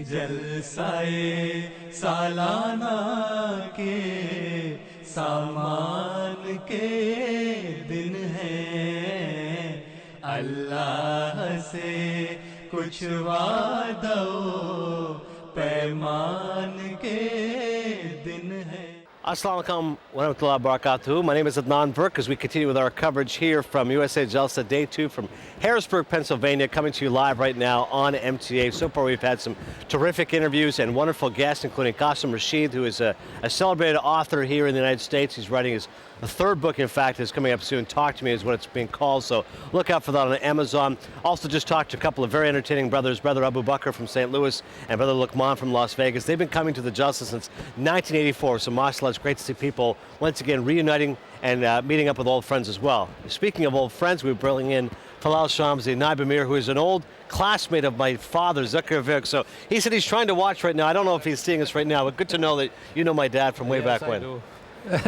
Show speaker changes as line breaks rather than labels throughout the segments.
जलसाए सालाना के सामान के दिन हैं, अल्लाह से कुछ वादा पैमान के दिन हैं.
Assalamu alaikum wa rahmatullahi wa barakatuh. My name is Adnan Burke as we continue with our coverage here from USA Jalsa Day 2 from Harrisburg, Pennsylvania, coming to you live right now on MTA. So far we've had some terrific interviews and wonderful guests, including Qasim Rashid, who is a celebrated author here in the United States. He's writing his third book, in fact, is coming up soon. Talk to Me is what it's being called, so look out for that on Amazon. Also just talked to a couple of very entertaining brothers, Brother Abu Bakr from St. Louis and Brother Luqman from Las Vegas. They've been coming to the Jalsa since 1984, so mashallah, it's great to see people once again reuniting and meeting up with old friends as well. Speaking of old friends, we bring in Falah Shamsi, Naib Ameer, who is an old classmate of my father, Zakir Vik. So he said he's trying to watch right now. I don't know if he's seeing us right now, but good to know that you know my dad from way back when.
Do.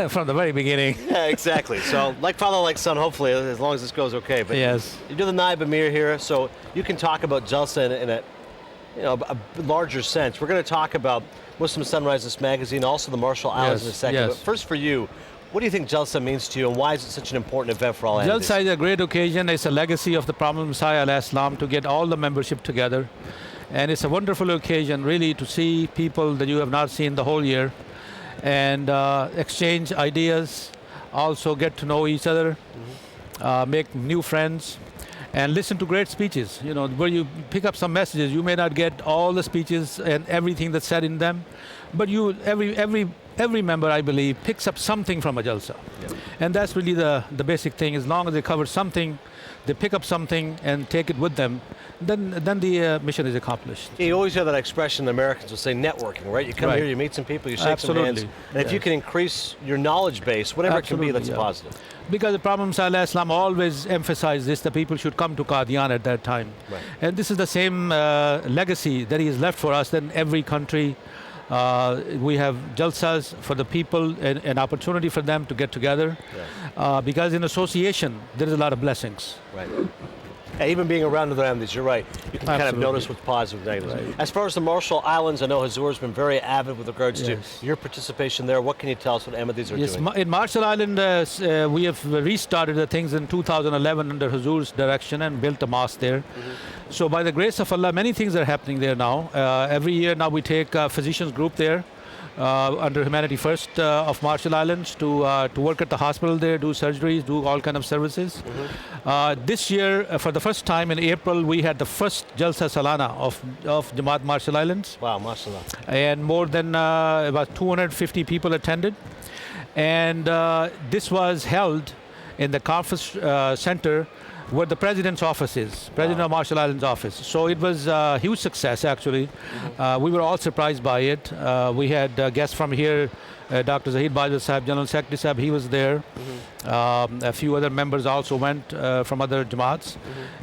From the very beginning.
Yeah, exactly. So like father, like son, hopefully, as long as this goes okay. But
yes.
You're the Naib Ameer here, so you can talk about Jalsa in a larger sense. We're going to talk about Muslim Sunrises magazine, also the Marshall Islands in a second.
Yes.
But first for you, what do you think Jalsa means to you, and why is it such an important event for all entities?
Jalsa is a great occasion. It's a legacy of the Prophet Messiah al-Islam to get all the membership together. And it's a wonderful occasion, really, to see people that you have not seen the whole year and exchange ideas, also get to know each other, make new friends, and listen to great speeches. You know, where you pick up some messages. You may not get all the speeches and everything that's said in them, but every member, I believe, picks up something from a Jalsa.
Yep.
And that's really the basic thing. As long as they cover something, they pick up something and take it with them, then the mission is accomplished.
Yeah, you always hear that expression, the Americans will say networking, right? You come here, you meet some people, you shake some hands, and if you can increase your knowledge base, whatever it can be, that's a positive.
Because the Prophet Messiah Islam always emphasized this, that people should come to Qadian at that time.
Right.
And this is the same legacy that he has left for us. Then every country, we have Jalsas for the people, an opportunity for them to get together. Yeah. Because in association, there is a lot of blessings.
Right. Yeah, even being around the Ahmadis, you're right. You can kind of notice what's positive and negatives. Right. As far as the Marshall Islands, I know Hazur's been very avid with regards to your participation there. What can you tell us what Ahmadis are doing?
In Marshall Island, we have restarted the things in 2011 under Hazur's direction and built a mosque there. So by the grace of Allah, many things are happening there now. Every year now we take a physicians group there under Humanity First of Marshall Islands to work at the hospital there, do surgeries, do all kind of services. This year, for the first time in April, we had the first Jalsa Salana of Jamaat Marshall Islands.
Wow, mashallah.
And more than about 250 people attended. And this was held in the conference center where the President's office is, President of Marshall Islands office. So it was a huge success, actually. We were all surprised by it. We had guests from here, Dr. Zahid Bajwa Sahib, General Secretary Sahib, he was there. A few other members also went from other Jamaats.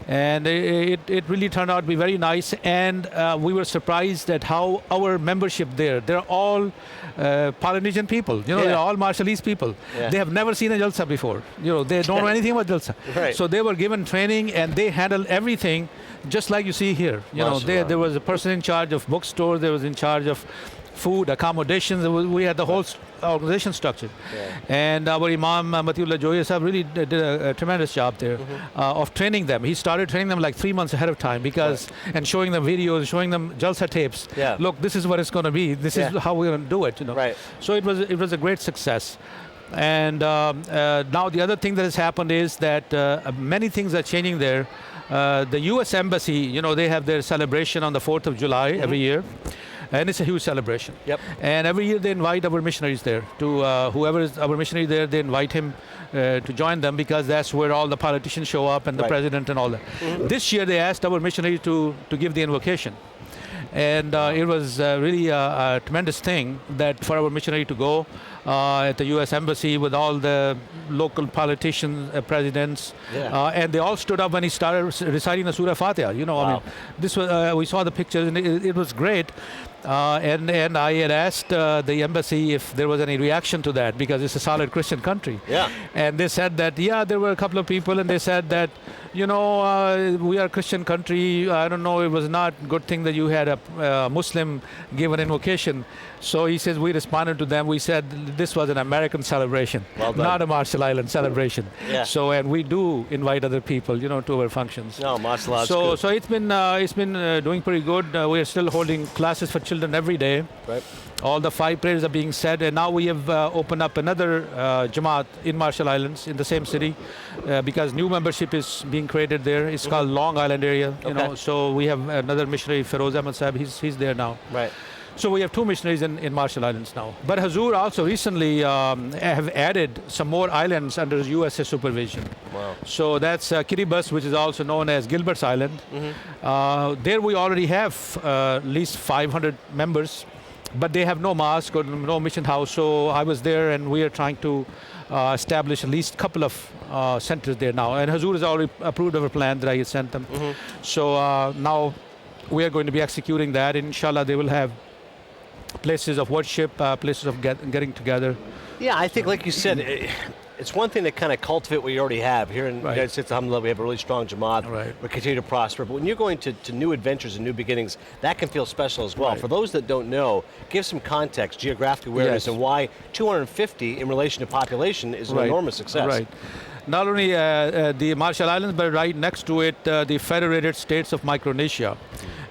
And it really turned out to be very nice. And we were surprised at how our membership there, they're all Polynesian people. You know, they're all Marshallese people. Yeah. They have never seen a Jalsa before. You know, they don't know anything about Jalsa. Right. So they were given training and they handled everything just like you see here. You know, there was a person in charge of bookstore, there was in charge of food, accommodations. We had the whole organization structure. And our Imam Matiullah Joya Sahib really did a tremendous job there of training them. He started training them like 3 months ahead of time because, and showing them videos, showing them Jalsa tapes. Look, this is what it's going to be. This is how we're going to do it. You know. So it was a great success. And now the other thing that has happened is that many things are changing there. The U.S. Embassy, you know, they have their celebration on the 4th of July every year. And it's a huge celebration. And every year they invite our missionaries there. To whoever is our missionary there, they invite him to join them because that's where all the politicians show up and the president and all that. This year they asked our missionary to give the invocation. And it was really a tremendous thing that for our missionary to go at the U.S. Embassy with all the local politicians, presidents, and they all stood up when he started reciting the Surah Fatiha. You know, I mean, this was we saw the pictures and it was great. And I had asked the embassy if there was any reaction to that, because it's a solid Christian country.
Yeah.
And they said that, yeah, there were a couple of people, and they said that, we are a Christian country. I don't know, it was not a good thing that you had a Muslim give an invocation. So he says, we responded to them. We said this was an American celebration,
well done.
not a Marshall Island celebration.
Yeah.
So, and we do invite other people, to our functions.
No, Marshall Island's
So,
good.
so it's been doing pretty good. We are still holding classes for children every day.
Right.
All the 5 prayers are being said, and now we have opened up another Jamaat in Marshall Islands, in the same city, because new membership is being created there. It's called Long Island area,
Okay.
So we have another missionary, Feroz Ahmad Sahib. He's there now.
Right.
So we have 2 missionaries in Marshall Islands now. But Hazur also recently have added some more islands under USA supervision.
Wow.
So that's Kiribati, which is also known as Gilbert's Island. There we already have at least 500 members, but they have no mosque or no mission house. So I was there, and we are trying to establish at least a couple of centers there now. And Hazur has already approved of a plan that I had sent them. So now we are going to be executing that. Inshallah, they will have places of worship, places of getting together.
Yeah, I think, like you said, it's one thing to kind of cultivate what you already have. Here in the United States, alhamdulillah, we have a really strong Jamaat.
Right.
We continue to prosper. But when you're going to new adventures and new beginnings, that can feel special as well.
Right.
For those that don't know, give some context, geographic awareness,
Yes.
and why 250 in relation to population is an enormous success.
Right. Not only the Marshall Islands, but right next to it, the Federated States of Micronesia.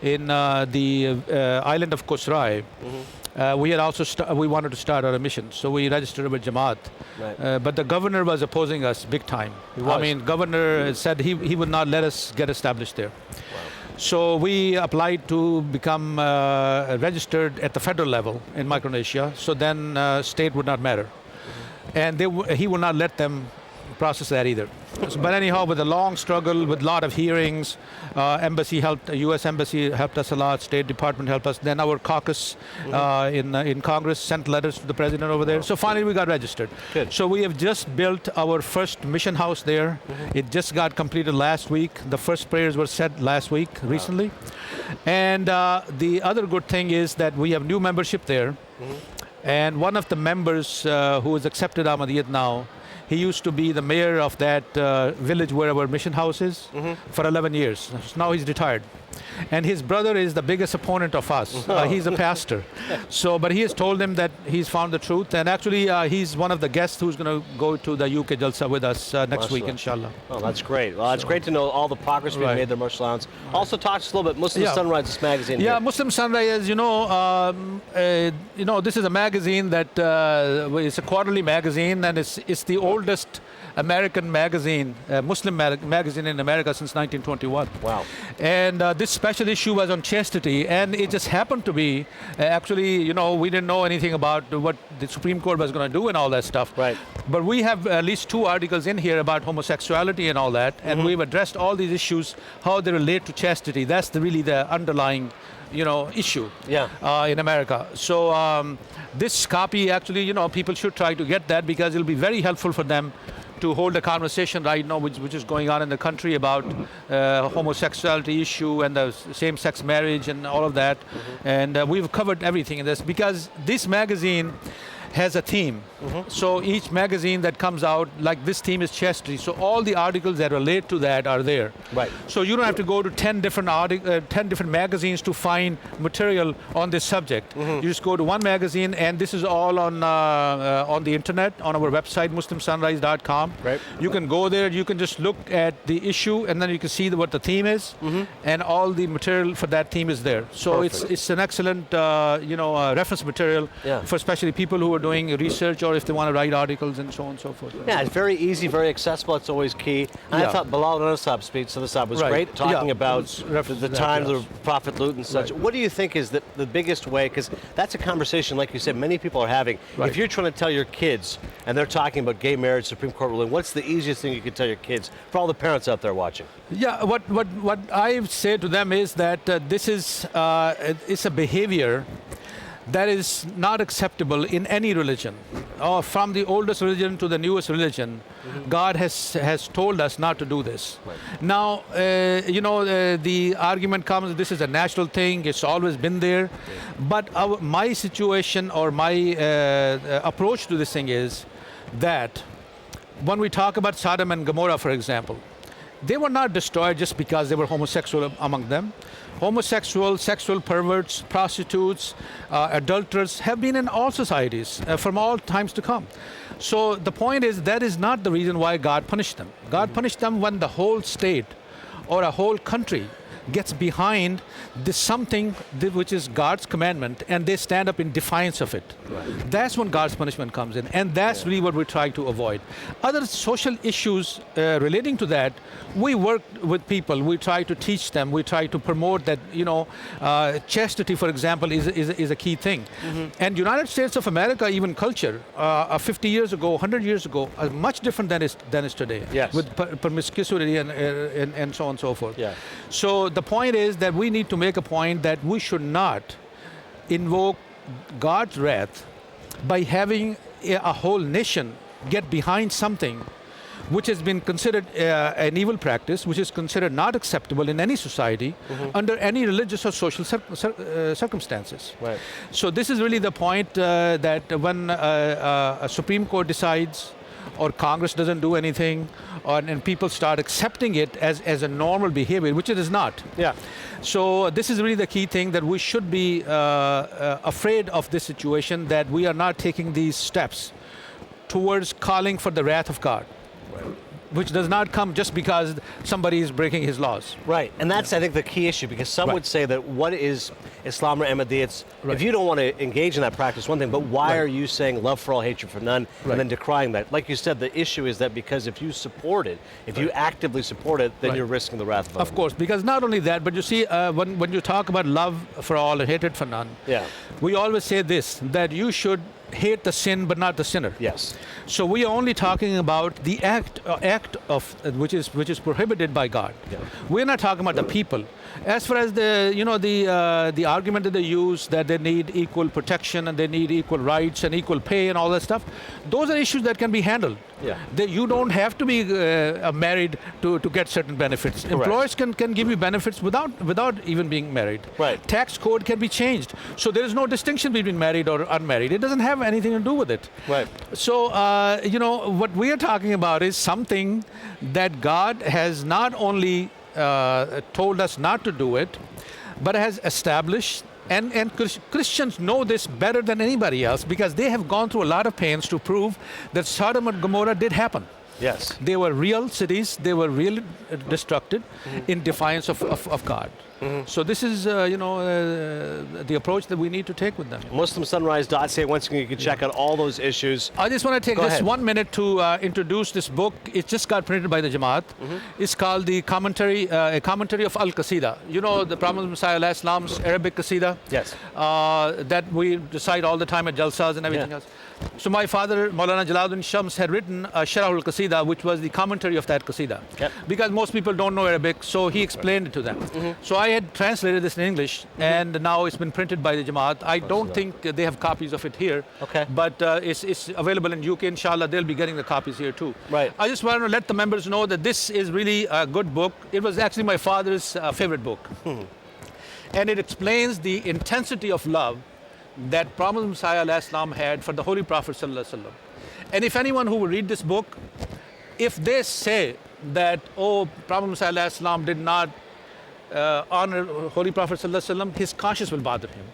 In the island of Kosrae, we had also we wanted to start our mission, so we registered with Jamaat.
Right.
But the governor was opposing us big time.
was.
I mean, governor said he would not let us get established there. So we applied to become registered at the federal level in Micronesia. So then state would not matter, and he would not let them process that either. But anyhow, with a long struggle, with a lot of hearings, embassy helped, U.S. Embassy helped us a lot, State Department helped us. Then our caucus in Congress sent letters to the president over there. So finally we got registered.
Good.
So we have just built our first mission house there. It just got completed last week. The first prayers were said last week, recently. And the other good thing is that we have new membership there. And one of the members who has accepted Ahmadiyyat now, he used to be the mayor of that village where our mission house is for 11 years. So now he's retired. And his brother is the biggest opponent of us. He's a pastor. So, but he has told him that he's found the truth. And actually, he's one of the guests who's going to go to the UK Jalsa with us next week, inshallah.
Oh, that's great. Well, it's great to know all the progress we've made there, Marshall Islands. Also, talk to us a little bit, Muslim Sunrise, this magazine.
Yeah,
here.
Muslim Sunrise, this is a magazine that it's a quarterly magazine, and it's the oldest American magazine, Muslim magazine in America since 1921.
Wow.
And this special issue was on chastity, and it just happened to be, actually, we didn't know anything about what the Supreme Court was going to do and all that stuff.
Right.
But we have at least 2 articles in here about homosexuality and all that, and we've addressed all these issues, how they relate to chastity. That's really the underlying issue in America. So this copy, actually, people should try to get that, because it'll be very helpful for them to hold a conversation right now which is going on in the country about homosexuality issue and the same-sex marriage and all of that. And we've covered everything in this, because this magazine has a theme. So each magazine that comes out, like this theme is chastity, so all the articles that relate to that are there. Right. So you don't have to go to 10 different magazines to find material on this subject. You just go to one magazine, and this is all on the internet, on our website, muslimsunrise.com. Right. You can go there, you can just look at the issue, and then you can see what the theme is, and all the material for that theme is there. So it's an excellent reference material for especially people who are doing research, or if they want to write articles and so on and so forth.
Yeah, it's very easy, very accessible. It's always key. And I thought Bilal Nasab's speech to the Sahab was great, talking about the times of Prophet Lut and such. What do you think is the biggest way, because that's a conversation, like you said, many people are having. If you're trying to tell your kids, and they're talking about gay marriage, Supreme Court ruling, what's the easiest thing you could tell your kids, for all the parents out there watching?
Yeah, what I say to them is that this is it's a behavior that is not acceptable in any religion, or from the oldest religion to the newest religion. God has told us not to do this.
Right.
Now, the argument comes, this is a natural thing, it's always been there. But my situation, or my approach to this thing is that when we talk about Sodom and Gomorrah, for example, they were not destroyed just because there were homosexuals among them. Homosexual, sexual perverts, prostitutes, adulterers have been in all societies from all times to come. So the point is, that is not the reason why God punished them. God punished them when the whole state or a whole country gets behind this something which is God's commandment, and they stand up in defiance of it.
Right.
That's when God's punishment comes in, and that's really what we're trying to avoid. Other social issues relating to that, we work with people, we try to teach them, we try to promote that, chastity, for example, is a key thing. And United States of America, even culture, 50 years ago, 100 years ago, are much different than is today.
Yes.
With promiscuity and so on and so forth.
Yeah.
So the point is that we need to make a point that we should not invoke God's wrath by having a whole nation get behind something which has been considered an evil practice, which is considered not acceptable in any society under any religious or social circumstances.
Right.
So this is really the point that when a Supreme Court decides, or Congress doesn't do anything, and people start accepting it as a normal behavior, which it is not.
Yeah.
So this is really the key thing, that we should be afraid of this situation, that we are not taking these steps towards calling for the wrath of God, which does not come just because somebody is breaking his laws.
Right, and that's, I think, the key issue, because some would say that what is Islam or Ahmadiyya? If you don't want to engage in that practice, one thing, but why are you saying love for all, hatred for none, and then decrying that? Like you said, the issue is that because if you support it, if you actively support it, then you're risking the wrath of Allah.
Of course, because not only that, but you see, when you talk about love for all and hatred for none, we always say this, that you should hate the sin but not the sinner.
Yes.
So we are only talking about the act of which is prohibited by God.
Yeah.
We're not talking about the people. As far as the argument that they use, that they need equal protection and they need equal rights and equal pay and all that stuff, those are issues that can be handled.
Yeah.
You don't have to be married to get certain benefits.
Correct.
Employers can give you benefits without even being married.
Right.
Tax code can be changed. So there is no distinction between married or unmarried. It doesn't have anything to do with it.
Right.
So, what we are talking about is something that God has not only told us not to do it, but has established, and Christians know this better than anybody else, because they have gone through a lot of pains to prove that Sodom and Gomorrah did happen.
Yes.
They were real cities, they were really destructed in defiance of God. So this is, the approach that we need to take with them.
MuslimSunrise.ca. Once again, you can check out all those issues.
I just want to take 1 minute to introduce this book. It just got printed by the Jamaat. It's called the Commentary of Al-Qasida. You know the Prophet Messiah Islam's Arabic Qasida?
Yes.
That we recite all the time at Jalsas and everything else. So my father, Maulana Jalaluddin Shams, had written Sharh al-Qasida, which was the commentary of that Qasida.
Yep.
Because most people don't know Arabic, so he explained it to them. So I had translated this in English, and now it's been printed by the Jamaat. I don't think they have copies of it here, but it's available in UK. Inshallah, they'll be getting the copies here too.
Right.
I just want to let the members know that this is really a good book. It was actually my father's favorite book. And it explains the intensity of love that Prophet Messiah Islam had for the Holy Prophet Sallallahu Alaihi Wasallam. And if anyone who will read this book, if they say that, oh, Prophet Messiah Islam did not honor Holy Prophet Sallallahu Alaihi Wasallam, his conscience will bother him.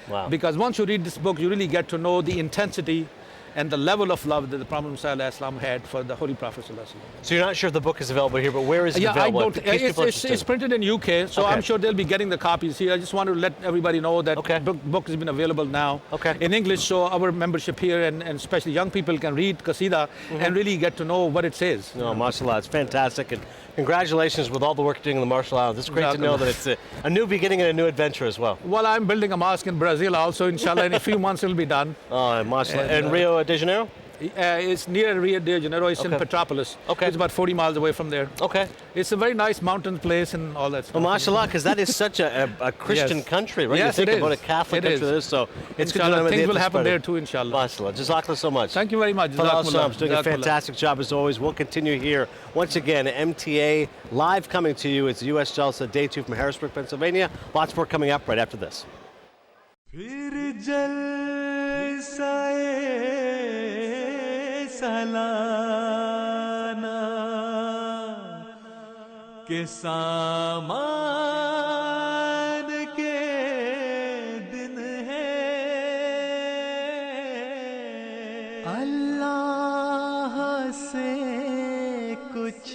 Wow.
Because once you read this book, you really get to know the intensity and the level of love that the Prophet Messiah Islam had for the Holy Prophet Sallallahu Alaihi Wasallam.
So you're not sure if the book is available here, but where is it available?
I don't. It's printed in UK, so I'm sure they'll be getting the copies here. I just want to let everybody know that book has been available now in English, so our membership here and especially young people can read Qasida and really get to know what it says.
No, mashallah, it's fantastic, and congratulations with all the work you're doing in the Marshall Islands. It's great to know that it's a new beginning and a new adventure as well.
Well, I'm building a mosque in Brazil also, inshallah. In a few months it'll be done.
Oh, mashallah. And Rio de Janeiro?
It's near Rio de Janeiro. It's in
Okay.
Petropolis.
Okay.
It's about 40 miles away from there.
Okay.
It's a very nice mountain place and all that stuff.
Well, mashallah, because that is such a Christian
Yes.
country, right?
Yes,
you think
it
about
is.
a Catholic
It
country,
is.
this, so it's good to
Inshallah,
know
things
they
will
have
happen
spread
there
it.
too, inshallah.
Mashallah. Jazakallah so much.
Thank you very much.
Falah
Jazakumullah.
doing a
Jazakumullah.
fantastic job as always. We'll continue here. Once again, MTA live coming to you. It's the US Jalsa Day 2 from Harrisburg, Pennsylvania. Lots more coming up right after this.
फिर जलसाए सालाना के सामान के दिन है अल्लाह से कुछ